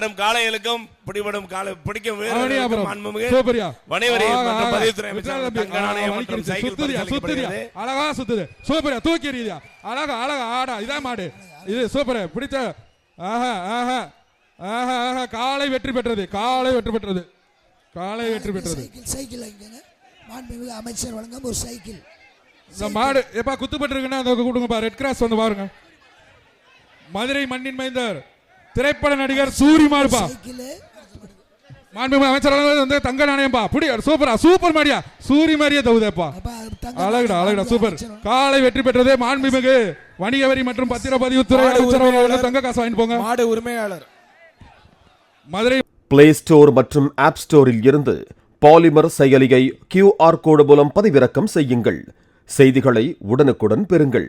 வரும் காளைகளுக்கும் பிடிக்கும் அழகா சுத்துது சூப்பரா தூக்கி எறியுதா அழகா அழகா ஆடா இதான் மாடு இது சூப்பரா பிடிச்ச ஆஹா ஆஹா ஆஹா ஆஹா காளை வெற்றி பெற்றது சைக்கிள் மாண்புமிகு அமைச்சர் வழங்கும் ஒரு சைக்கிள். இந்த மாடு எப்பா குத்துப்பட்டிருக்குன்னா அதை கொடுங்கப்பா. ரெட் கிராஸ் வந்து பாருங்க. மதுரை மண்ணின் மைந்தர் திரைப்பட நடிகர் சூரி மாடுப்பா. மாண்புமிகு அமைச்சர் வந்து தங்க நாணயம்பா. புடி சூப்பரா சூப்பர் மாடியா சூரி மாதிரியே தவுதேப்பா. அழகுடா சூப்பர். காளை வெற்றி பெற்றது. மாண்புமிகு வணிக வரி மற்றும் பத்திரப்பதிவுத்துறை அமைச்சர் தங்க காசு வாங்கிட்டு போங்க. மாடு உரிமையாளர் மதுரை பிளே ஸ்டோர் மற்றும் ஆப் ஸ்டோரில் இருந்து பாலிமர் செயலியை QR கோடு மூலம் பதிவிறக்கம் செய்யுங்கள். செய்திகளை உடனுக்குடன் பெறுங்கள்.